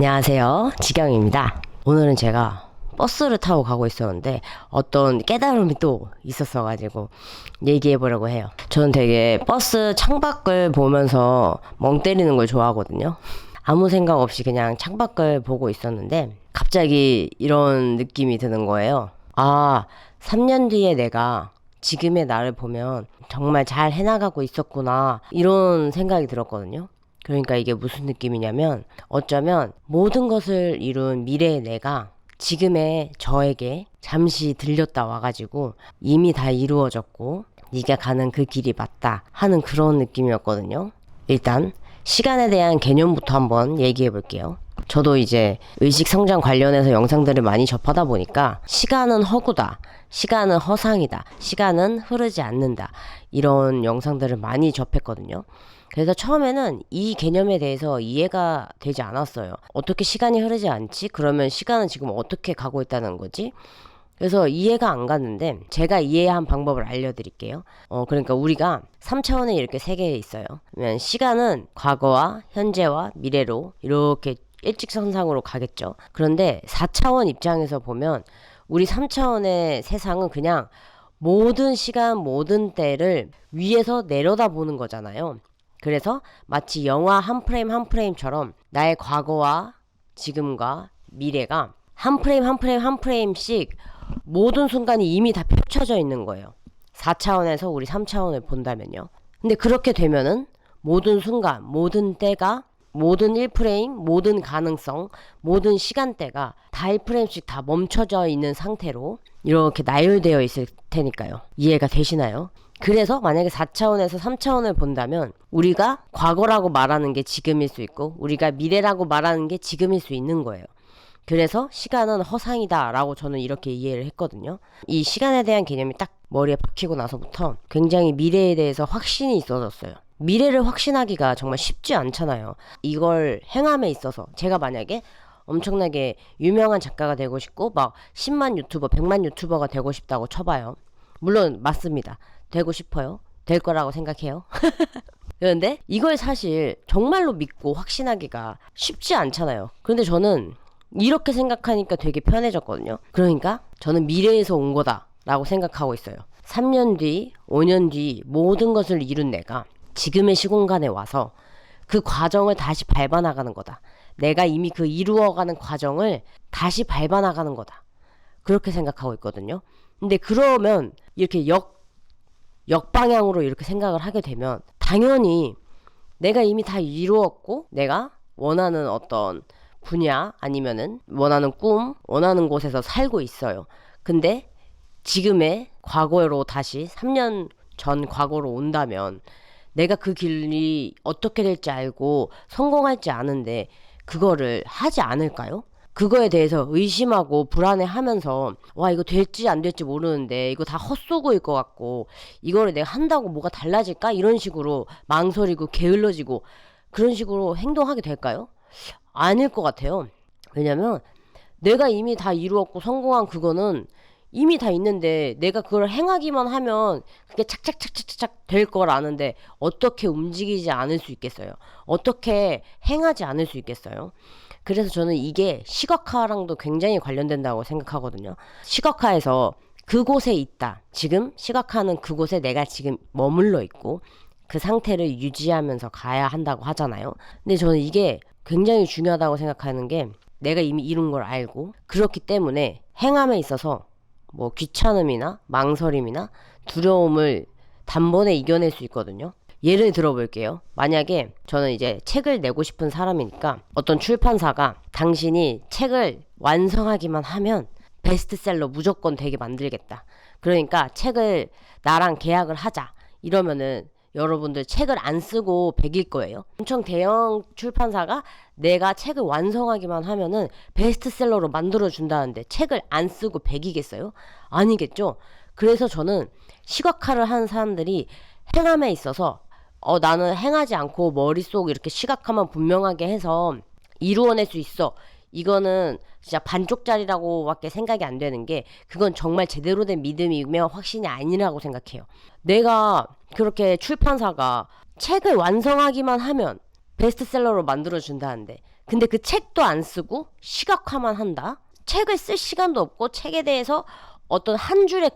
안녕하세요. 지경입니다. 오늘은 제가 버스를 타고 가고 있었는데 어떤 깨달음이 또 있었어가지고 얘기해보려고 해요. 저는 되게 버스 창밖을 보면서 멍 때리는 걸 좋아하거든요. 아무 생각 없이 그냥 창밖을 보고 있었는데 갑자기 이런 느낌이 드는 거예요. 3년 뒤에 내가 지금의 나를 보면 정말 잘 해나가고 있었구나, 이런 생각이 들었거든요. 그러니까 이게 무슨 느낌이냐면, 어쩌면 모든 것을 이룬 미래의 내가 지금의 저에게 잠시 들렸다 와가지고 이미 다 이루어졌고 네가 가는 그 길이 맞다 하는 그런 느낌이었거든요. 일단 시간에 대한 개념부터 한번 얘기해 볼게요. 저도 이제 의식 성장 관련해서 영상들을 많이 접하다 보니까 시간은 허구다, 시간은 허상이다, 시간은 흐르지 않는다, 이런 영상들을 많이 접했거든요. 그래서 처음에는 이 개념에 대해서 이해가 되지 않았어요. 어떻게 시간이 흐르지 않지? 그러면 시간은 지금 어떻게 가고 있다는 거지? 그래서 이해가 안 갔는데 제가 이해한 방법을 알려드릴게요. 그러니까 우리가 3차원에 이렇게 3개 있어요. 그러면 시간은 과거와 현재와 미래로 이렇게 일직선상으로 가겠죠. 그런데 4차원 입장에서 보면 우리 3차원의 세상은 그냥 모든 시간, 모든 때를 위에서 내려다보는 거잖아요. 그래서 마치 영화 한 프레임 한 프레임처럼 나의 과거와 지금과 미래가 한 프레임 한 프레임 한 프레임씩 모든 순간이 이미 다 펼쳐져 있는 거예요. 4차원에서 우리 3차원을 본다면요. 근데 그렇게 되면은 모든 순간, 모든 때가, 모든 1프레임, 모든 가능성, 모든 시간대가 다 1프레임씩 다 멈춰져 있는 상태로 이렇게 나열되어 있을 테니까요. 이해가 되시나요? 그래서 만약에 4차원에서 3차원을 본다면 우리가 과거라고 말하는 게 지금일 수 있고 우리가 미래라고 말하는 게 지금일 수 있는 거예요. 그래서 시간은 허상이다 라고 저는 이렇게 이해를 했거든요. 이 시간에 대한 개념이 딱 머리에 박히고 나서부터 굉장히 미래에 대해서 확신이 있어졌어요. 미래를 확신하기가 정말 쉽지 않잖아요. 이걸 행함에 있어서 제가 만약에 엄청나게 유명한 작가가 되고 싶고 막 10만 유튜버, 100만 유튜버가 되고 싶다고 쳐봐요. 물론 맞습니다. 되고 싶어요. 될 거라고 생각해요. 그런데 이걸 사실 정말로 믿고 확신하기가 쉽지 않잖아요. 그런데 저는 이렇게 생각하니까 되게 편해졌거든요. 그러니까 저는 미래에서 온 거다라고 생각하고 있어요. 3년 뒤, 5년 뒤 모든 것을 이룬 내가 지금의 시공간에 와서 그 과정을 다시 밟아나가는 거다. 내가 이미 그 이루어가는 과정을 다시 밟아나가는 거다. 그렇게 생각하고 있거든요. 근데 그러면 이렇게 역방향으로 이렇게 생각을 하게 되면 당연히 내가 이미 다 이루었고 내가 원하는 어떤 분야 아니면은 원하는 꿈, 원하는 곳에서 살고 있어요. 근데 지금의 과거로 다시 3년 전 과거로 온다면 내가 그 길이 어떻게 될지 알고 성공할지 아는데 그거를 하지 않을까요? 그거에 대해서 의심하고 불안해하면서 와, 이거 될지 안 될지 모르는데 이거 다 헛소고일 것 같고 이거를 내가 한다고 뭐가 달라질까? 이런 식으로 망설이고 게을러지고 그런 식으로 행동하게 될까요? 아닐 것 같아요. 왜냐면 내가 이미 다 이루었고 성공한 그거는 이미 다 있는데 내가 그걸 행하기만 하면 그게 착착착착착 될 걸 아는데 어떻게 움직이지 않을 수 있겠어요? 어떻게 행하지 않을 수 있겠어요? 그래서 저는 이게 시각화랑도 굉장히 관련된다고 생각하거든요. 시각화에서 그곳에 있다. 지금 시각화는 그곳에 내가 지금 머물러 있고 그 상태를 유지하면서 가야 한다고 하잖아요. 근데 저는 이게 굉장히 중요하다고 생각하는 게 내가 이미 이룬 걸 알고 그렇기 때문에 행함에 있어서 뭐 귀찮음이나 망설임이나 두려움을 단번에 이겨낼 수 있거든요. 예를 들어볼게요. 만약에 저는 이제 책을 내고 싶은 사람이니까 어떤 출판사가 당신이 책을 완성하기만 하면 베스트셀러 무조건 되게 만들겠다. 그러니까 책을 나랑 계약을 하자. 이러면은 여러분들 책을 안 쓰고 100일 거예요. 엄청 대형 출판사가 내가 책을 완성하기만 하면은 베스트셀러로 만들어준다는데 책을 안 쓰고 100이겠어요? 아니겠죠? 그래서 저는 시각화를 하는 사람들이 행함에 있어서 나는 행하지 않고 머릿속 이렇게 시각화만 분명하게 해서 이루어낼 수 있어. 이거는 진짜 반쪽짜리라고밖에 생각이 안 되는 게 그건 정말 제대로 된 믿음이며 확신이 아니라고 생각해요. 내가 그렇게 출판사가 책을 완성하기만 하면 베스트셀러로 만들어준다는데, 근데 그 책도 안 쓰고 시각화만 한다? 책을 쓸 시간도 없고 책에 대해서 어떤 한 줄의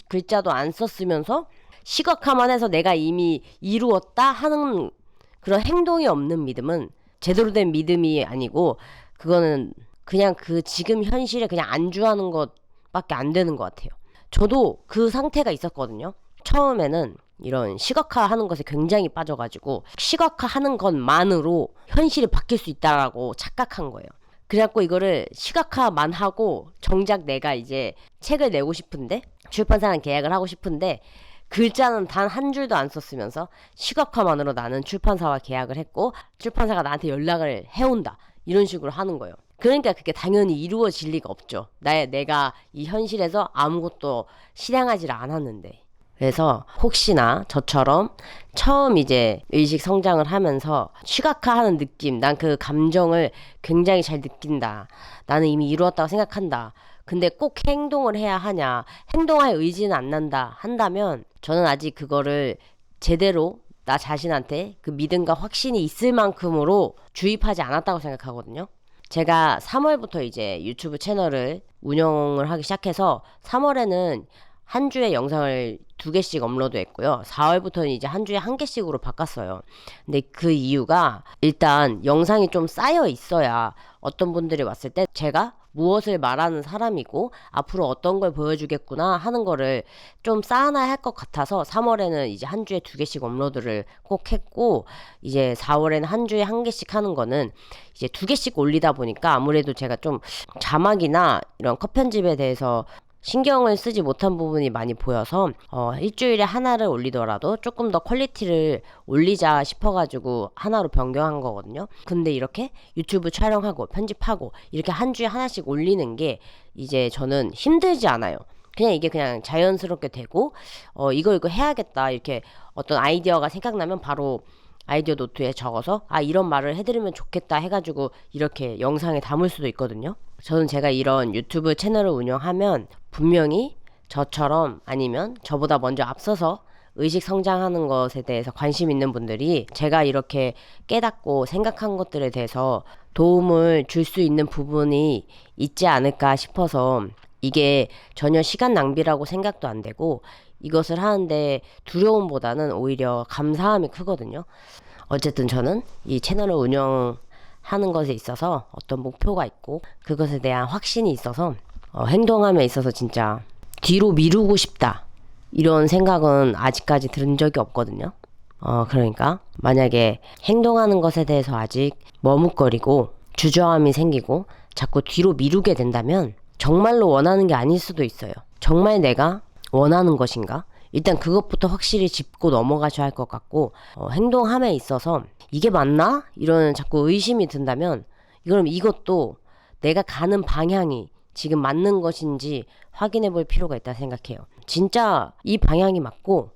글자도 안 썼으면서 시각화만 해서 내가 이미 이루었다 하는 그런 행동이 없는 믿음은 제대로 된 믿음이 아니고, 그거는 그냥 그 지금 현실에 그냥 안주하는 것밖에 안 되는 것 같아요. 저도 그 상태가 있었거든요. 처음에는 이런 시각화하는 것에 굉장히 빠져가지고 시각화하는 것만으로 현실이 바뀔 수 있다라고 착각한 거예요. 그래갖고 이거를 시각화만 하고 정작 내가 이제 책을 내고 싶은데, 출판사랑 계약을 하고 싶은데 글자는 단 한 줄도 안 썼으면서 시각화만으로 나는 출판사와 계약을 했고 출판사가 나한테 연락을 해온다, 이런 식으로 하는 거예요. 그러니까 그게 당연히 이루어질 리가 없죠. 내가 이 현실에서 아무것도 실행하지 않았는데. 그래서 혹시나 저처럼 처음 이제 의식 성장을 하면서 시각화하는 느낌, 난 그 감정을 굉장히 잘 느낀다, 나는 이미 이루었다고 생각한다, 근데 꼭 행동을 해야 하냐, 행동할 의지는 안 난다 한다면 저는 아직 그거를 제대로 나 자신한테 그 믿음과 확신이 있을 만큼으로 주입하지 않았다고 생각하거든요. 제가 3월부터 이제 유튜브 채널을 운영을 하기 시작해서 3월에는 한 주에 영상을 2개씩 업로드했고요. 4월부터는 이제 한 주에 1개씩으로 바꿨어요. 근데 그 이유가 일단 영상이 좀 쌓여 있어야 어떤 분들이 왔을 때 제가 무엇을 말하는 사람이고 앞으로 어떤 걸 보여주겠구나 하는 거를 좀 쌓아놔야 할 것 같아서 3월에는 이제 한 주에 2개씩 업로드를 꼭 했고, 이제 4월에는 한 주에 1개씩 하는 거는 이제 2개씩 올리다 보니까 아무래도 제가 좀 자막이나 이런 컷 편집에 대해서 신경을 쓰지 못한 부분이 많이 보여서 일주일에 하나를 올리더라도 조금 더 퀄리티를 올리자 싶어가지고 하나로 변경한 거거든요. 근데 이렇게 유튜브 촬영하고 편집하고 이렇게 한 주에 하나씩 올리는 게 이제 저는 힘들지 않아요. 그냥 이게 그냥 자연스럽게 되고 이거 해야겠다, 이렇게 어떤 아이디어가 생각나면 바로 아이디어 노트에 적어서 이런 말을 해드리면 좋겠다 해가지고 이렇게 영상에 담을 수도 있거든요. 저는 제가 이런 유튜브 채널을 운영하면 분명히 저처럼 아니면 저보다 먼저 앞서서 의식 성장하는 것에 대해서 관심 있는 분들이 제가 이렇게 깨닫고 생각한 것들에 대해서 도움을 줄 수 있는 부분이 있지 않을까 싶어서, 이게 전혀 시간 낭비라고 생각도 안 되고 이것을 하는데 두려움보다는 오히려 감사함이 크거든요. 어쨌든 저는 이 채널을 운영하는 것에 있어서 어떤 목표가 있고 그것에 대한 확신이 있어서 행동함에 있어서 진짜 뒤로 미루고 싶다, 이런 생각은 아직까지 들은 적이 없거든요. 그러니까 만약에 행동하는 것에 대해서 아직 머뭇거리고 주저함이 생기고 자꾸 뒤로 미루게 된다면 정말로 원하는 게 아닐 수도 있어요. 정말 내가 원하는 것인가? 일단 그것부터 확실히 짚고 넘어가셔야 할 것 같고, 행동함에 있어서 이게 맞나? 이런 자꾸 의심이 든다면 그럼 이것도 내가 가는 방향이 지금 맞는 것인지 확인해 볼 필요가 있다 생각해요. 진짜 이 방향이 맞고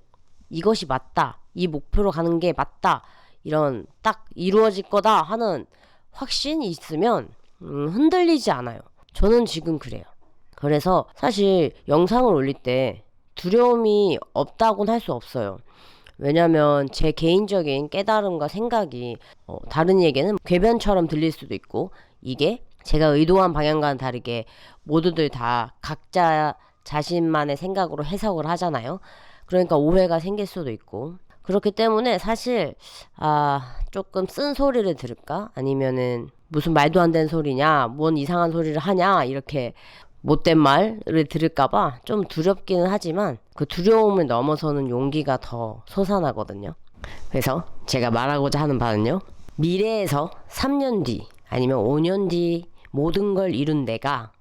이것이 맞다, 이 목표로 가는 게 맞다, 이런 딱 이루어질 거다 하는 확신이 있으면 흔들리지 않아요. 저는 지금 그래요. 그래서 사실 영상을 올릴 때 두려움이 없다고는 할 수 없어요. 왜냐면 제 개인적인 깨달음과 생각이 다른 얘기는 궤변처럼 들릴 수도 있고, 이게 제가 의도한 방향과는 다르게 모두들 다 각자 자신만의 생각으로 해석을 하잖아요. 그러니까 오해가 생길 수도 있고, 그렇기 때문에 사실 조금 쓴 소리를 들을까? 아니면은 무슨 말도 안 되는 소리냐, 뭔 이상한 소리를 하냐, 이렇게 못된 말을 들을까봐 좀 두렵기는 하지만 그 두려움을 넘어서는 용기가 더 솟아나거든요. 그래서 제가 말하고자 하는 바는요, 미래에서 3년 뒤 아니면 5년 뒤 모든 걸 이룬 내가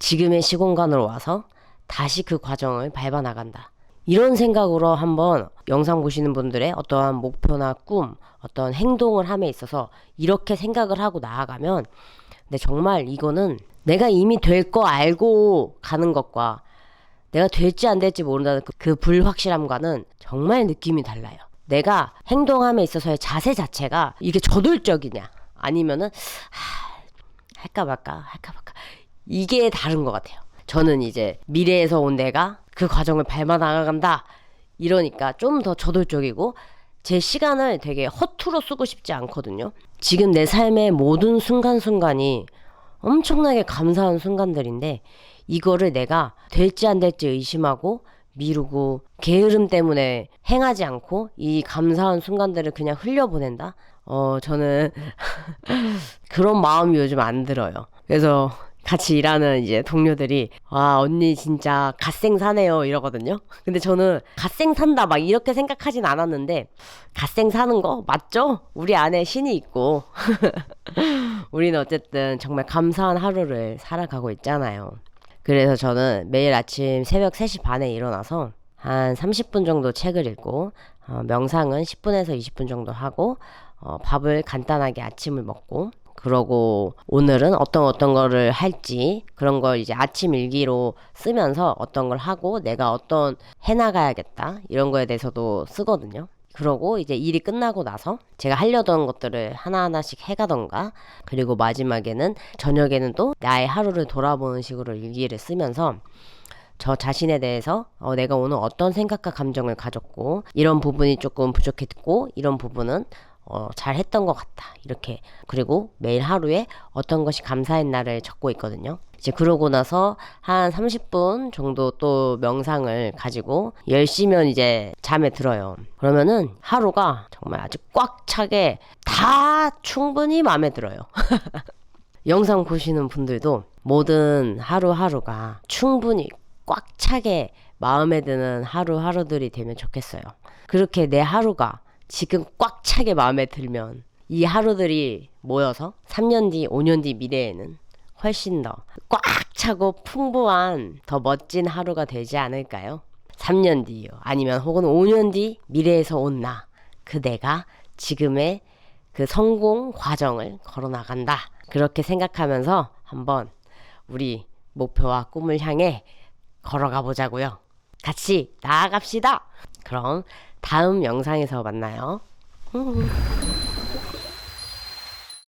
지금의 시공간으로 와서 다시 그 과정을 밟아 나간다, 이런 생각으로 한번 영상 보시는 분들의 어떠한 목표나 꿈, 어떤 행동을 함에 있어서 이렇게 생각을 하고 나아가면, 근데 정말 이거는 내가 이미 될 거 알고 가는 것과 내가 될지 안 될지 모른다는 그 불확실함과는 정말 느낌이 달라요. 내가 행동함에 있어서의 자세 자체가 이게 저돌적이냐 아니면은 할까 말까 이게 다른 것 같아요. 저는 이제 미래에서 온 내가 그 과정을 밟아 나가간다 이러니까 좀 더 저돌적이고, 제 시간을 되게 허투루 쓰고 싶지 않거든요. 지금 내 삶의 모든 순간순간이 엄청나게 감사한 순간들인데 이거를 내가 될지 안 될지 의심하고 미루고 게으름 때문에 행하지 않고 이 감사한 순간들을 그냥 흘려보낸다? 저는 그런 마음이 요즘 안 들어요. 그래서 같이 일하는 이제 동료들이 와 언니 진짜 갓생 사네요 이러거든요. 근데 저는 갓생 산다 막 이렇게 생각하진 않았는데 갓생 사는 거 맞죠? 우리 안에 신이 있고 우리는 어쨌든 정말 감사한 하루를 살아가고 있잖아요. 그래서 저는 매일 아침 새벽 3시 반에 일어나서 한 30분 정도 책을 읽고 명상은 10분에서 20분 정도 하고 밥을 간단하게 아침을 먹고 그러고 오늘은 어떤 거를 할지 그런 걸 이제 아침 일기로 쓰면서 어떤 걸 하고 내가 어떤 해나가야겠다 이런 거에 대해서도 쓰거든요. 그러고 이제 일이 끝나고 나서 제가 하려던 것들을 하나하나씩 해가던가 그리고 마지막에는 저녁에는 또 나의 하루를 돌아보는 식으로 일기를 쓰면서 저 자신에 대해서 내가 오늘 어떤 생각과 감정을 가졌고 이런 부분이 조금 부족했고 이런 부분은 잘 했던 것 같다 이렇게 그리고 매일 하루에 어떤 것이 감사했나를 적고 있거든요. 이제 그러고 나서 한 30분 정도 또 명상을 가지고 10시면 이제 잠에 들어요. 그러면은 하루가 정말 아주 꽉 차게 다 충분히 마음에 들어요. 영상 보시는 분들도 모든 하루하루가 충분히 꽉 차게 마음에 드는 하루하루들이 되면 좋겠어요. 그렇게 내 하루가 지금 꽉 차게 마음에 들면 이 하루들이 모여서 3년 뒤, 5년 뒤 미래에는 훨씬 더 꽉 차고 풍부한 더 멋진 하루가 되지 않을까요? 3년 뒤요. 아니면 혹은 5년 뒤 미래에서 온 나. 그 내가 지금의 그 성공 과정을 걸어 나간다. 그렇게 생각하면서 한번 우리 목표와 꿈을 향해 걸어가 보자고요. 같이 나아갑시다. 그럼 다음 영상에서 만나요.